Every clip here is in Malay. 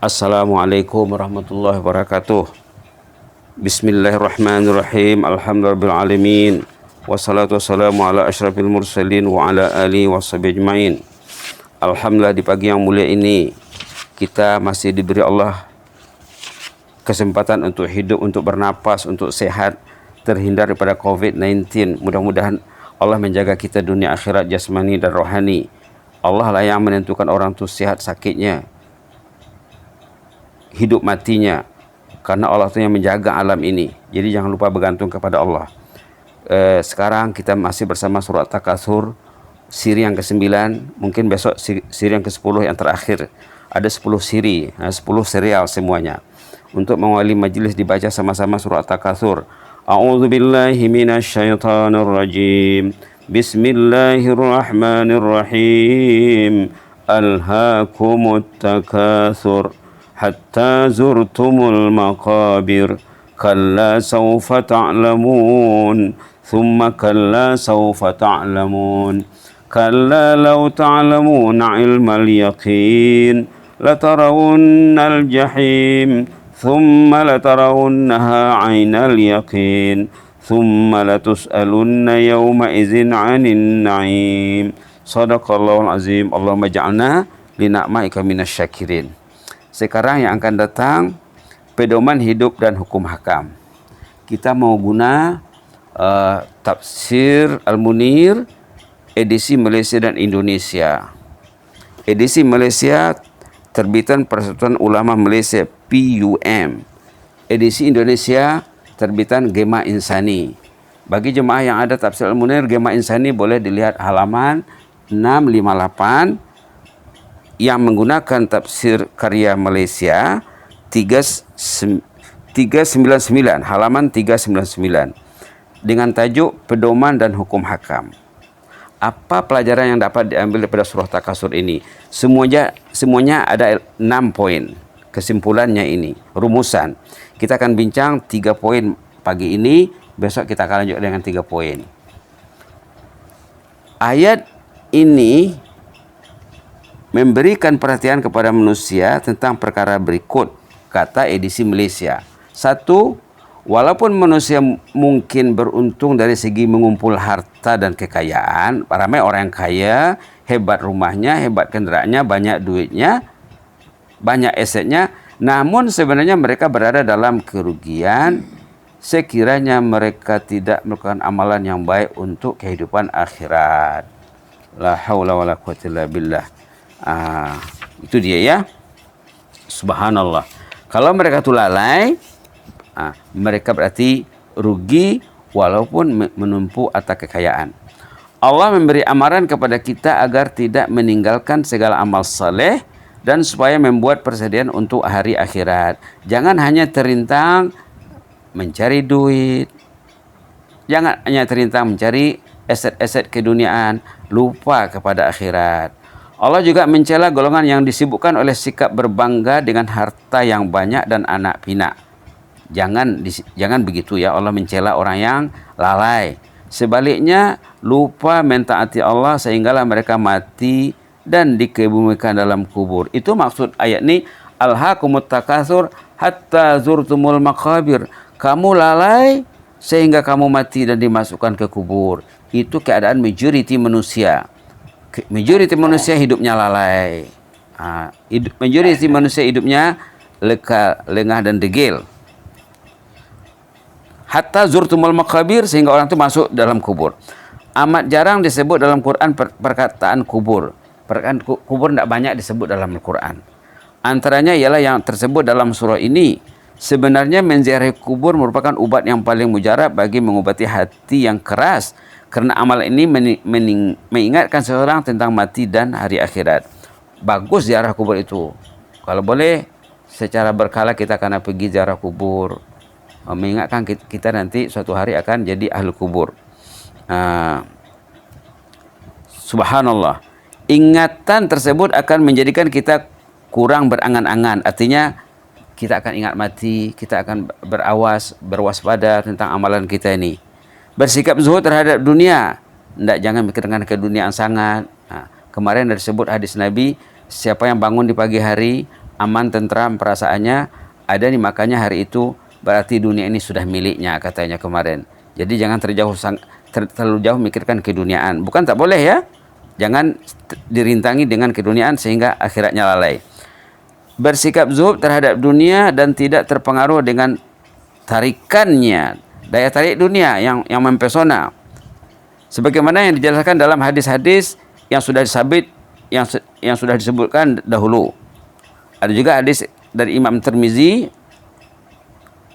Assalamualaikum warahmatullahi wabarakatuh. Bismillahirrahmanirrahim. Alhamdulillahirrahmanirrahim. Wassalatu wassalamu ala asyrafil mursalin wa ala alihi washabihi ajmain. Alhamdulillah, di pagi yang mulia ini kita masih diberi Allah kesempatan untuk hidup, untuk bernapas, untuk sehat, terhindar daripada COVID-19. Mudah-mudahan Allah menjaga kita dunia akhirat, jasmani dan rohani. Allah lah yang menentukan orang itu sehat sakitnya, hidup matinya, karena Allah itu yang menjaga alam ini. Jadi jangan lupa bergantung kepada Allah. Sekarang kita masih bersama surat Takatsur, siri yang ke-9. Mungkin besok siri yang ke-10 yang terakhir. Ada 10 siri, 10 serial semuanya. Untuk mengawali majlis dibaca sama-sama surat Takatsur. A'udzubillahi minasyaitonirrajim. Bismillahirrahmanirrahim. Alhaakumut takatsur hatta zurtumul maqabir kalla sawfa ta'lamun thumma kalla sawfa ta'lamun kalla law ta'lamuna ilmal yaqin latarawunnal jahim thumma latarawunnaha 'ainal yaqin thumma latus'alunna yawma idzin 'anin na'im. Shadaqallahul azim. Allahumma ja'alna lina'maika minasyakirin. Sekarang yang akan datang pedoman hidup dan hukum hakam. Kita mau guna tafsir Al-Munir edisi Malaysia dan Indonesia. Edisi Malaysia terbitan Persatuan Ulama Malaysia PUM. Edisi Indonesia terbitan Gema Insani. Bagi jemaah yang ada tafsir Al-Munir Gema Insani boleh dilihat halaman 658 yang menggunakan tafsir karya Malaysia 399, halaman 399 dengan tajuk Pedoman dan Hukum Hakam. Apa pelajaran yang dapat diambil daripada surah Takatsur ini? Semuanya ada 6 poin. Kesimpulannya ini, rumusan. Kita akan bincang 3 poin pagi ini, besok kita akan lanjut dengan 3 poin. Ayat ini memberikan perhatian kepada manusia tentang perkara berikut, kata edisi Malaysia. 1. Walaupun manusia mungkin beruntung dari segi mengumpul harta dan kekayaan, ramai orang yang kaya, hebat rumahnya, hebat kendaraannya, banyak duitnya, banyak asetnya, namun sebenarnya mereka berada dalam kerugian sekiranya mereka tidak melakukan amalan yang baik untuk kehidupan akhirat. La haula wala quwwata illa billah. Itu dia ya. Subhanallah. Kalau mereka itu lalai, mereka berarti rugi walaupun menumpu harta kekayaan. Allah memberi amaran kepada kita agar tidak meninggalkan segala amal saleh dan supaya membuat persediaan untuk hari akhirat. Jangan hanya terintang mencari duit. Jangan hanya terintang mencari aset-aset keduniaan, lupa kepada akhirat. Allah juga mencela golongan yang disibukkan oleh sikap berbangga dengan harta yang banyak dan anak pinak. Jangan begitu ya. Allah mencela orang yang lalai. Sebaliknya, lupa mentaati Allah sehinggalah mereka mati dan dikebumikan dalam kubur. Itu maksud ayat ini. Alhaakumut takatsur hatta zurtumul maqabir. Kamu lalai sehingga kamu mati dan dimasukkan ke kubur. Itu keadaan majoriti manusia. Majoriti manusia hidupnya lalai. Majoriti manusia hidupnya lengah dan degil. Hatta zurtumul maqabir, sehingga orang itu masuk dalam kubur. Amat jarang disebut dalam Quran perkataan kubur. Perkataan kubur tidak banyak disebut dalam Al-Quran. Antaranya ialah yang tersebut dalam surah ini. Sebenarnya menziarahi kubur merupakan ubat yang paling mujarab bagi mengobati hati yang keras. Kerana amal ini mengingatkan seseorang tentang mati dan hari akhirat. Bagus ziarah kubur itu. Kalau boleh, secara berkala kita akan pergi ziarah kubur. Mengingatkan kita nanti suatu hari akan jadi ahli kubur. Subhanallah. Ingatan tersebut akan menjadikan kita kurang berangan-angan. Artinya, kita akan ingat mati, kita akan berwaspada tentang amalan kita ini. Bersikap zuhud terhadap dunia. Jangan mikir dengan keduniaan sangat. Kemarin ada disebut hadis Nabi, siapa yang bangun di pagi hari, aman, tentram perasaannya, ada nih, makanya hari itu berarti dunia ini sudah miliknya katanya kemarin. Jadi jangan terlalu jauh mikirkan keduniaan. Bukan tak boleh ya, jangan dirintangi dengan keduniaan sehingga akhiratnya lalai. Bersikap zuhud terhadap dunia dan tidak terpengaruh dengan tarikannya, daya tarik dunia yang mempesona. Sebagaimana yang dijelaskan dalam hadis-hadis yang sudah disabit, yang sudah disebutkan dahulu. Ada juga hadis dari Imam Tirmizi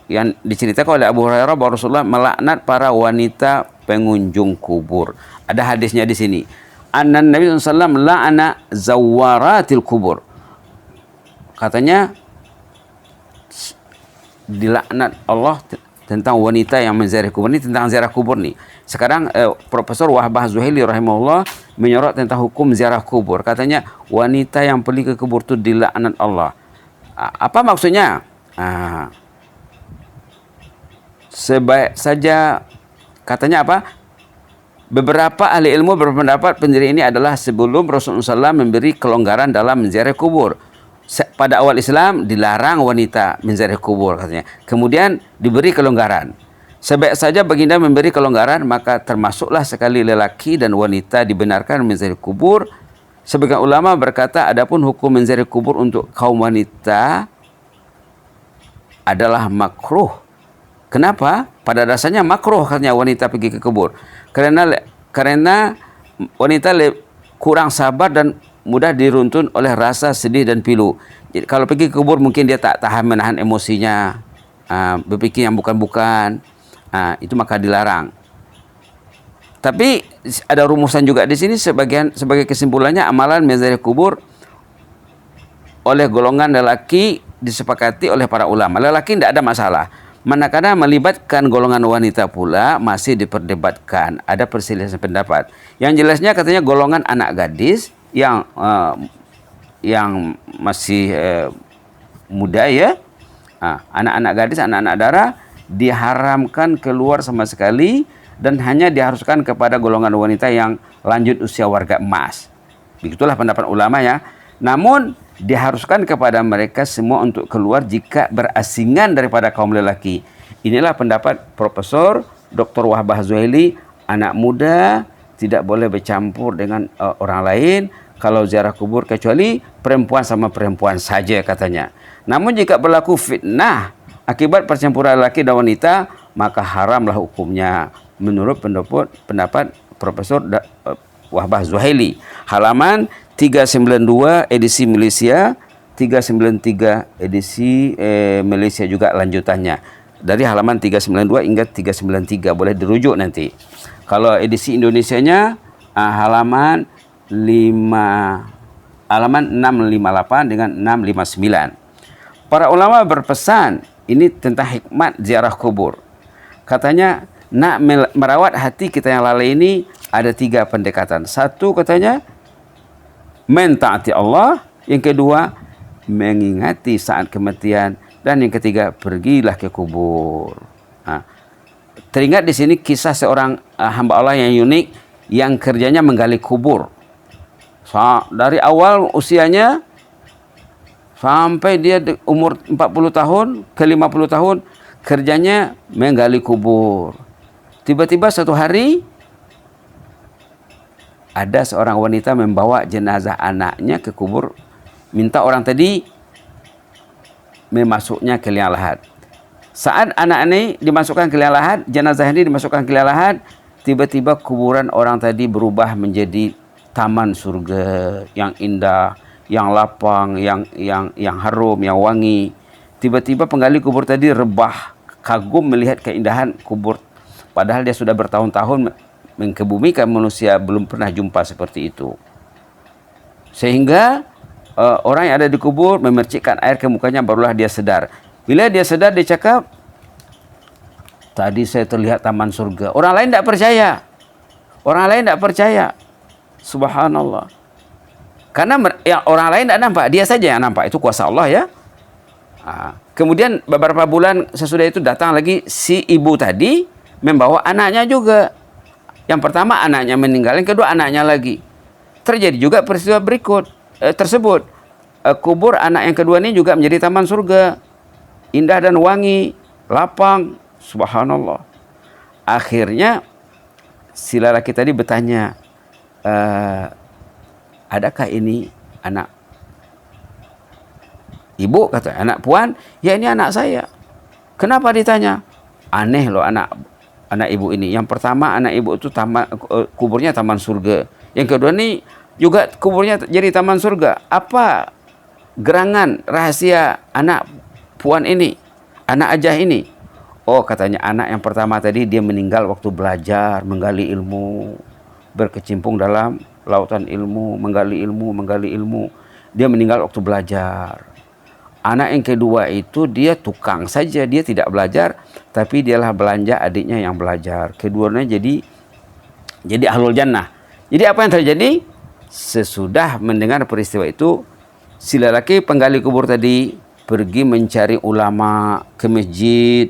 yang diceritakan oleh Abu Hurairah bahwa Rasulullah melaknat para wanita pengunjung kubur. Ada hadisnya di sini. Anna Nabi SAW la'ana zawaratil kubur. Katanya dilaknat Allah tentang wanita yang menziarah kubur. Ini tentang ziarah kubur nih. Sekarang Profesor Wahbah Zuhaili rahimahullah menyorot tentang hukum ziarah kubur. Katanya wanita yang pergi ke kubur itu dilaknat Allah. Apa maksudnya? Sebaik saja, katanya apa? Beberapa ahli ilmu berpendapat pendiri ini adalah sebelum Rasulullah SAW memberi kelonggaran dalam menziarah kubur. Pada awal Islam dilarang wanita menziarah kubur katanya. Kemudian diberi kelonggaran. Sebaik saja baginda memberi kelonggaran, maka termasuklah sekali lelaki dan wanita dibenarkan menziarah kubur. Sebagian ulama berkata adapun hukum menziarah kubur untuk kaum wanita adalah makruh. Kenapa? Pada dasarnya makruh katanya wanita pergi ke kubur. Karena wanita kurang sabar dan mudah diruntun oleh rasa sedih dan pilu. Jadi kalau pergi ke kubur mungkin dia tak tahan menahan emosinya, berpikir yang bukan-bukan, itu maka dilarang. Tapi ada rumusan juga di sini sebagai kesimpulannya amalan menziarah kubur oleh golongan lelaki disepakati oleh para ulama. Lelaki tidak ada masalah. Manakala melibatkan golongan wanita pula masih diperdebatkan. Ada perselisihan pendapat. Yang jelasnya katanya golongan anak gadis yang masih muda ya, anak-anak gadis, anak-anak darah diharamkan keluar sama sekali dan hanya diharuskan kepada golongan wanita yang lanjut usia warga emas. Begitulah pendapat ulama ya. Namun diharuskan kepada mereka semua untuk keluar jika berasingan daripada kaum lelaki. Inilah pendapat Profesor Dr. Wahbah Zuhaili. Anak muda tidak boleh bercampur dengan orang lain kalau ziarah kubur kecuali perempuan sama perempuan saja katanya. Namun jika berlaku fitnah akibat percampuran lelaki dan wanita, maka haramlah hukumnya menurut pendapat Profesor Wahbah Zuhaili. Halaman 392 edisi Malaysia, 393 edisi Malaysia juga lanjutannya. Dari halaman 392 hingga 393 boleh dirujuk nanti. Kalau edisi Indonesianya halaman 658 dengan 659. Para ulama berpesan ini tentang hikmat ziarah kubur. Katanya nak merawat hati kita yang lalai ini ada 3 pendekatan. Satu katanya mentaati Allah, yang kedua mengingati saat kematian, dan yang ketiga pergilah ke kubur. Teringat di sini kisah seorang hamba Allah yang unik yang kerjanya menggali kubur. Dari awal usianya sampai dia umur 40 tahun ke 50 tahun kerjanya menggali kubur. Tiba-tiba satu hari ada seorang wanita membawa jenazah anaknya ke kubur, minta orang tadi memasuknya ke liang lahat. Saat anak ini dimasukkan ke liang lahat, jenazah ini dimasukkan ke liang lahat, tiba-tiba kuburan orang tadi berubah menjadi taman surga yang indah, yang lapang, yang harum, yang wangi. Tiba-tiba penggali kubur tadi rebah, kagum melihat keindahan kubur. Padahal dia sudah bertahun-tahun mengkebumikan manusia, belum pernah jumpa seperti itu. Sehingga orang yang ada di kubur memercikkan air ke mukanya, barulah dia sadar. Bila dia sadar, dia cakap, tadi saya terlihat taman surga. Orang lain tidak percaya. Orang lain tidak percaya. Subhanallah. Karena yang orang lain tidak nampak, dia saja yang nampak. Itu kuasa Allah ya. Kemudian beberapa bulan sesudah itu datang lagi si ibu tadi membawa anaknya juga. Yang pertama anaknya meninggal, yang kedua anaknya lagi. Terjadi juga peristiwa berikut tersebut. kubur anak yang kedua ini juga menjadi taman surga, indah dan wangi, lapang, subhanallah. Akhirnya si lelaki tadi bertanya, adakah ini anak ibu? Kata anak puan, ya ini anak saya. Kenapa ditanya? Aneh loh anak ibu ini. Yang pertama anak ibu itu kuburnya taman surga. Yang kedua ini juga kuburnya jadi taman surga. Apa gerangan rahasia anak puan ini, anak ajah ini? Oh, katanya anak yang pertama tadi dia meninggal waktu belajar, menggali ilmu, berkecimpung dalam lautan ilmu, menggali ilmu. Dia meninggal waktu belajar. Anak yang kedua itu dia tukang saja, dia tidak belajar, tapi dialah belanja adiknya yang belajar. Keduanya jadi ahlul jannah. Jadi apa yang terjadi? Sesudah mendengar peristiwa itu, si lelaki penggali kubur tadi pergi mencari ulama ke masjid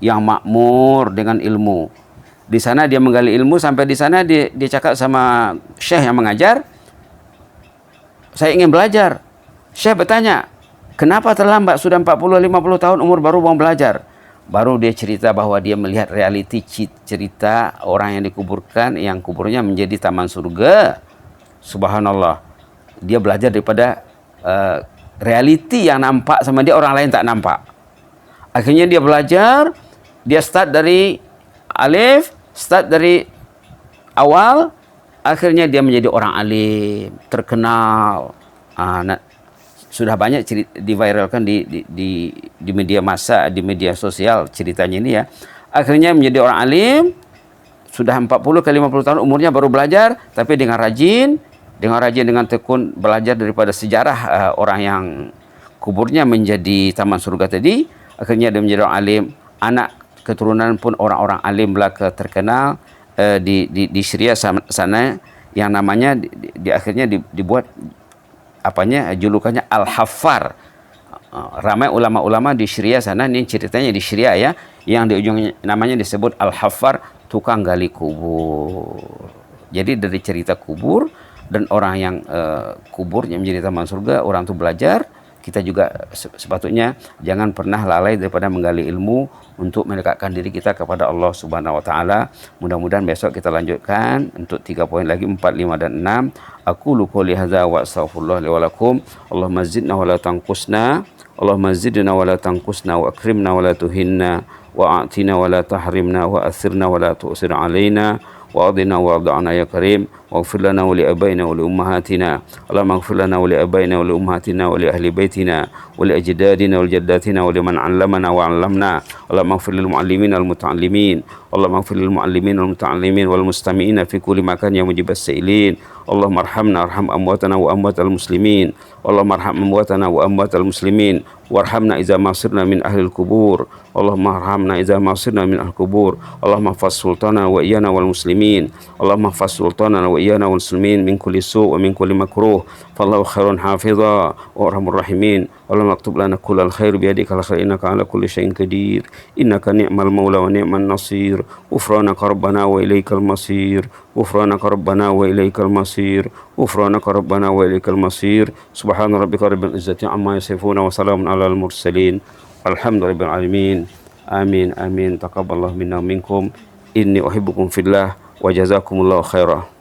yang makmur dengan ilmu. Di sana dia menggali ilmu, sampai di sana dia cakap sama syekh yang mengajar, saya ingin belajar. Syekh bertanya, kenapa terlambat? Sudah 40-50 tahun umur baru mau belajar. Baru dia cerita bahwa dia melihat realiti cerita orang yang dikuburkan, yang kuburnya menjadi taman surga. Subhanallah. Dia belajar daripada realiti yang nampak sama dia, orang lain tak nampak. Akhirnya dia belajar, dia start dari alif, start dari awal, akhirnya dia menjadi orang alim, terkenal. Sudah banyak diviralkan di media massa, di media sosial ceritanya ini ya. Akhirnya menjadi orang alim, sudah 40 ke 50 tahun umurnya baru belajar, tapi dengan rajin, dengan tekun belajar daripada sejarah orang yang kuburnya menjadi taman surga tadi. Akhirnya dia menjadi orang alim, anak keturunan pun orang-orang alim belaka terkenal di Syria sana, yang namanya akhirnya dibuat julukannya Al-Haffar. Ramai ulama-ulama di Syria sana, ini ceritanya di Syria ya, yang di ujungnya namanya disebut Al-Haffar, tukang gali kubur. Jadi dari cerita kubur dan orang yang kuburnya menjadi taman surga, orang itu belajar. Kita juga sepatutnya jangan pernah lalai daripada menggali ilmu untuk mendekatkan diri kita kepada Allah Subhanahu wa taala. Mudah-mudahan besok kita lanjutkan untuk 3 poin lagi, 4, 5 dan 6. Aqulu qouli hadza wa astaghfirullah li wa lakum. Allahumma zidna wa la tanqusna. Allahumma zidna wa la tanqusna wa akrimna wa la tuhinna wa a'tina wa la tahrimna wa athirna wa la tu'sir alaina. وأرضنا وارضعنا يا كريم واغفر لنا ولأبائنا ولأمهاتنا اللهم اغفر لنا ولأبائنا ولأمهاتنا ولأهل بيتنا ولأجدادنا ولجداتنا ولمن علمنا وعلمنا اللهم اغفر للمعلمين والمتعلمين اللهم اغفر للمعلمين والمتعلمين والمستمعين في كل مكان يا مجيب السائلين اللهم ارحمنا ارحم أمواتنا وأموات المسلمين اللهم ارحم أمواتنا وأموات المسلمين وارحمنا إذا ما صرنا من أهل القبور اللهم ارحمنا إذا ما صرنا من أهل القبور اللهم احفظ سلطاننا وإيانا والمسلمين اللهم احفظ سلطاننا وإيانا والمسلمين من كل سوء ومن كل مكروه فالله خير حافظا وأرحم الراحمين اللهم اكتب لنا كل الخير بيدك الخير إنك على كل شيء قدير إنك نعم المولى ونعم النصير غفرانك ربنا وإليك المصير غفرانك ربنا وإليك المصير غفرانك ربنا وإليك المصير سبحان ربك رب العزة عما يصفون وسلام على المرسلين الحمد لله رب العالمين آمين آمين تقبل الله منا ومنكم إني أحبكم في الله وجزاكم الله خيرا.